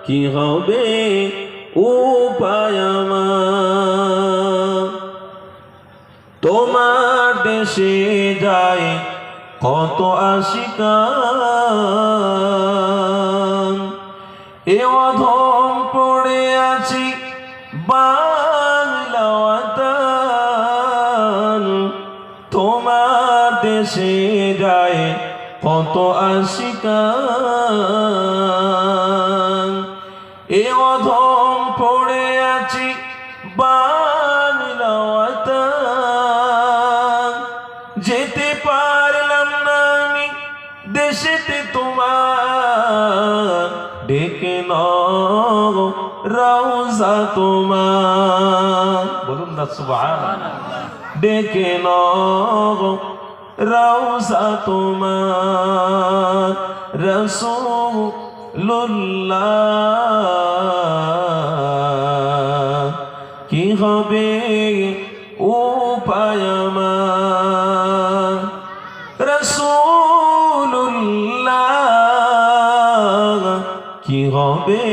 কি হবে উপায় আমার। তোমার দেশে যায় কত আশিকান, এ অধম পড়ে আছি বাংলা ওয়াতান। তোমার দেশে যায় কত আশিকান, এ অধম পড়ে আছি বাংলা ওয়াতান। যেতে পারলাম না আমি দেশেতে তোমার, ডেকে নাও রওজা তোমার। বলুন না সুবহানাল্লাহ। ডেকে নাও রওজা তোমার, রাসূলুল্লাহ। কি হবে উপায় আমার, রাসূলুল্লাহ। কি হবে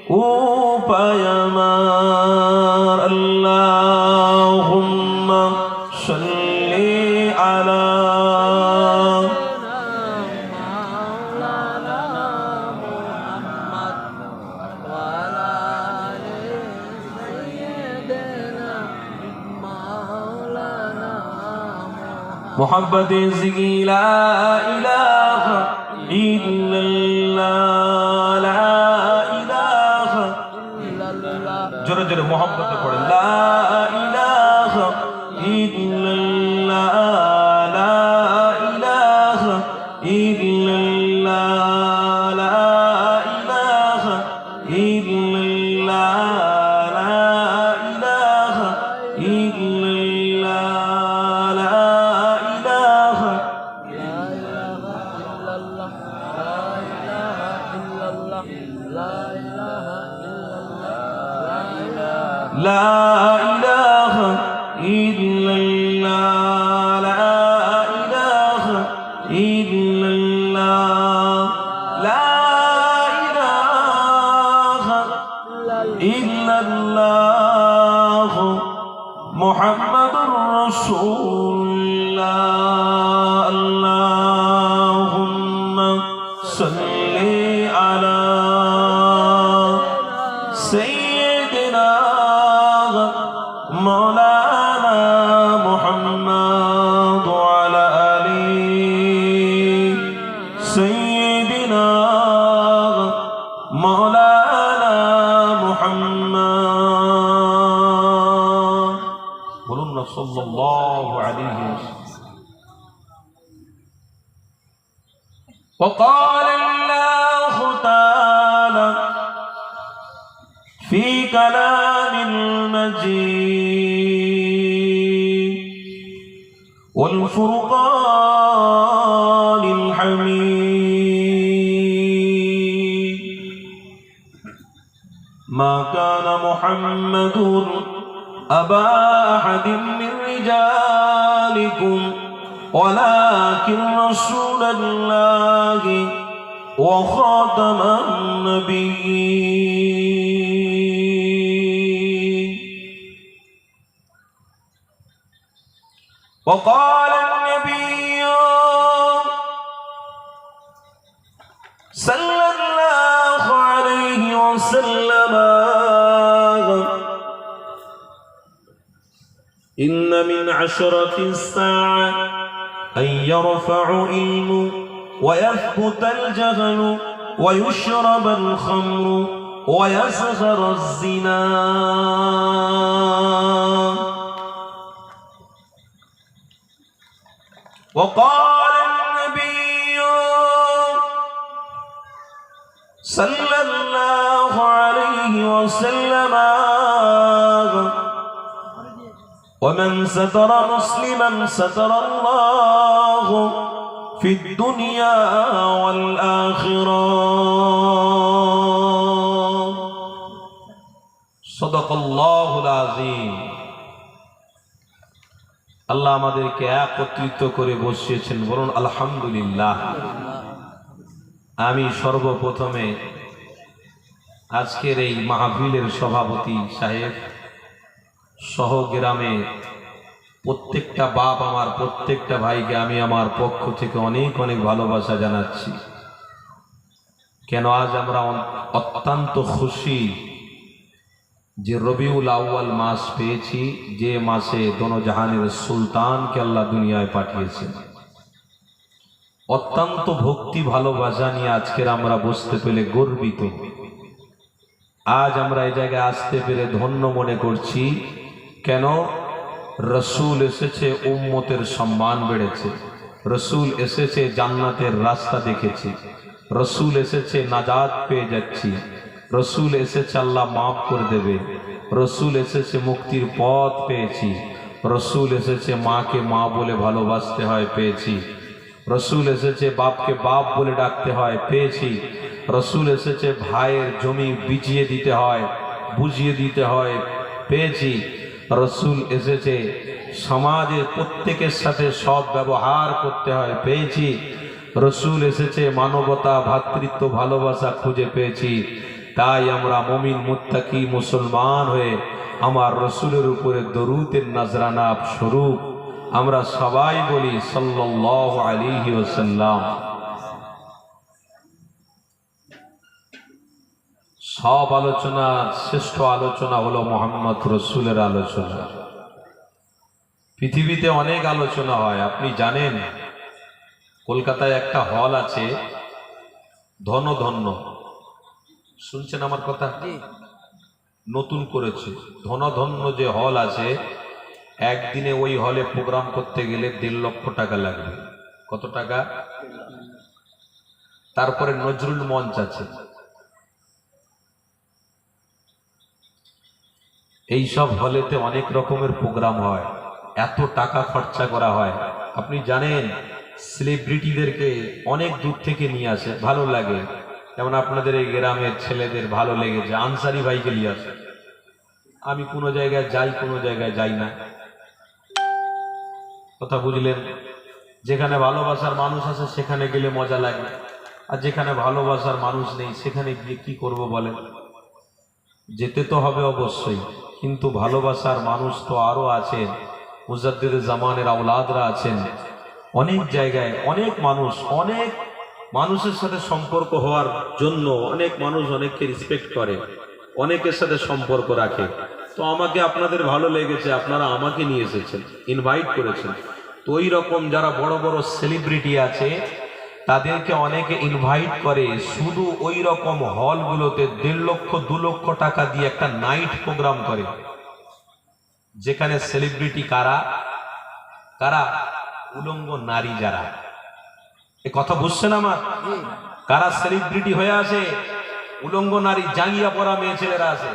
উপায় আমার। আল্লাহুম্মা সাল্লি আলা محبت زگی لا الہ الا اللہ، لا الہ الا اللہ۔ جرے جرے محبت پڑھے لا الہ الا اللہ، لا الہ الا اللہ، لا الہ الا اللہ، لا الہ الا لا إله إلا الله، لا إله إلا الله، لا إله إلا الله، محمد رسول الله۔ اللهم صل على سيدنا مولانا محمد وعلى آله سيدنا مولانا محمد، بلون صلى الله عليه وسلم۔ وقال الله تعالى في كلام المجيد والفرقان الحميد، ما كان محمد أبا أحد من رجالكم ولكن رسول الله وخاتم النبيين۔ وقال النبي صلى الله عليه وسلم إن من عشرة الساعة أن يرفع علم ويثبت الجهل ويشرب الخمر ويصغر الزنا۔ وقال النبي صلى الله عليه وسلم ومن ستر مسلما ستر الله في الدنيا والآخرة۔ صدق الله العظيم۔ আল্লাহ আমাদেরকে একত্রিত করে বসিয়েছেন, বলুন আলহামদুলিল্লাহ। আমি সর্বপ্রথমে আজকের এই মাহফিলের সভাপতি সাহেব সহ গ্রামে প্রত্যেকটা বাপ, আমার প্রত্যেকটা ভাইকে আমি আমার পক্ষ থেকে অনেক অনেক ভালোবাসা জানাচ্ছি। কেন আজ আমরা অত্যন্ত খুশি যে রবিউল আউয়াল মাস পেয়েছি, যে মাসে দোনো জাহানের সুলতানকে আল্লাহ দুনিয়ায় পাঠিয়েছেন। অত্যন্ত ভক্তি ভালোবাসা নিয়ে আজকের আমরা বসতে পেরে গর্বিত। আজ আমরা এই জায়গায় আসতে পেরে ধন্য মনে করছি। কেন? রসুল এসেছে, উম্মতের সম্মান বেড়েছে। রসুল এসেছে, জান্নাতের রাস্তা দেখেছি। রসুল এসেছে, নাজাত পেয়ে যাচ্ছি। রসুল এসেছে, আল্লাহ মাফ করে দেবে। রসুল এসেছে, মুক্তির পথ পেয়েছি। রসুল এসেছে, মাকে মা বলে ভালোবাসতে হয়, পেয়েছি। রসুল এসেছে, বাপকে বাপ বলে ডাকতে হয়, পেয়েছি। রসুল এসেছে, ভাইয়ের জমি বিজিয়ে দিতে হয়, বুঝিয়ে দিতে হয়, পেয়েছি। রসুল এসেছে, সমাজের প্রত্যেকের সাথে সৎ ব্যবহার করতে হয়, পেয়েছি। রসুল এসেছে, মানবতা, ভ্রাতৃত্ব, ভালোবাসা খুঁজে পেয়েছি। তাই আমরা মুমিন মুত্তাকি মুসলমান হয়ে আমার রসুলের উপরে দরুদের নজরানা স্বরূপ আমরা সবাই বলি সাল্লাল্লাহু আলাইহি ওয়াসাল্লাম। সব আলোচনা শ্রেষ্ঠ আলোচনা হলো মোহাম্মদ রসুলের আলোচনা। পৃথিবীতে অনেক আলোচনা হয়, আপনি জানেন। কলকাতায় একটা হল আছে, ধন্য, শুনছেন আমার কথা? নতুন করেছে ধন্য যে হল আছে, একদিনে ওই হলে প্রোগ্রাম করতে গেলে 1.5 লক্ষ টাকা লাগবে। কত টাকা? তারপরে নজরুল মঞ্চ আছে। এই সব হলেতে অনেক রকমের প্রোগ্রাম হয়, এত টাকা খরচা করা হয়। আপনি জানেন, সেলিব্রিটিদেরকে অনেক দূর থেকে নিয়ে আসে, ভালো লাগে। যেমন আপনাদের এই গ্রামের ছেলেদের ভালো লেগেছে, আনসারি ভাইকে নিয়ে আসে। আমি কোনো জায়গায় যাই, কোনো জায়গায় যাই না, কথা বুঝলেন? যেখানে ভালোবাসার মানুষ আছে সেখানে গেলে মজা লাগে, আর যেখানে ভালোবাসার মানুষ নেই সেখানে গিয়ে কি করব বলেন? যেতে তো হবে অবশ্যই, কিন্তু ভালোবাসার মানুষ তো আরো আছেন, মুজাদ্দিদ জামানের আওলাদরা আছেন। অনেক জায়গায় অনেক মানুষ, অনেক মানুষের সাথে সম্পর্ক হওয়ার জন্য অনেক মানুষ অনেককে রেসপেক্ট করে, অনেকের সাথে সম্পর্ক রাখে। তো আমাকে আপনাদের ভালো লেগেছে, আপনারা আমাকে নিয়ে এসেছেন, ইনভাইট করেছেন। তো ওই রকম যারা বড় বড় সেলিব্রিটি আছে তাদেরকে অনেকে ইনভাইট করে, শুধু ওই রকম হলগুলোতে 1.5 লক্ষ 2 লক্ষ টাকা দিয়ে একটা নাইট প্রোগ্রাম করে, যেখানে সেলিব্রিটি কারা কারা? উলঙ্গ নারী যারা। এ কথা বুঝছেন আমার? কারা সেলিব্রিটি হয়ে আসে? উলঙ্গ নারী, জাঙ্গিয়া পরা মেয়ে ছেলেরা আছে।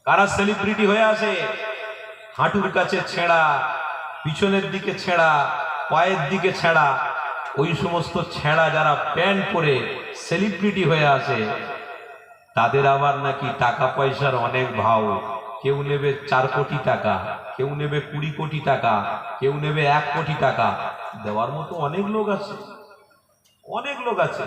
কারা সেলিব্রিটি হয়ে আসে? হাঁটুর কাছে ছেঁড়া, পিছনের দিকে ছেঁড়া, পায়ের দিকে ছেঁড়া, ওই সমস্ত ছেঁড়া যারা প্যান্ট পরে সেলিব্রিটি হয়ে আসে, তাদের আবার নাকি টাকা পয়সার অনেক ভাও। কেউ নেবে 4 কোটি টাকা, কেউ নেবে 20 কোটি টাকা, কেউ নেবে 1 কোটি টাকা। দেওয়ার মতো অনেক লোক আছে, অনেক লোক আছে।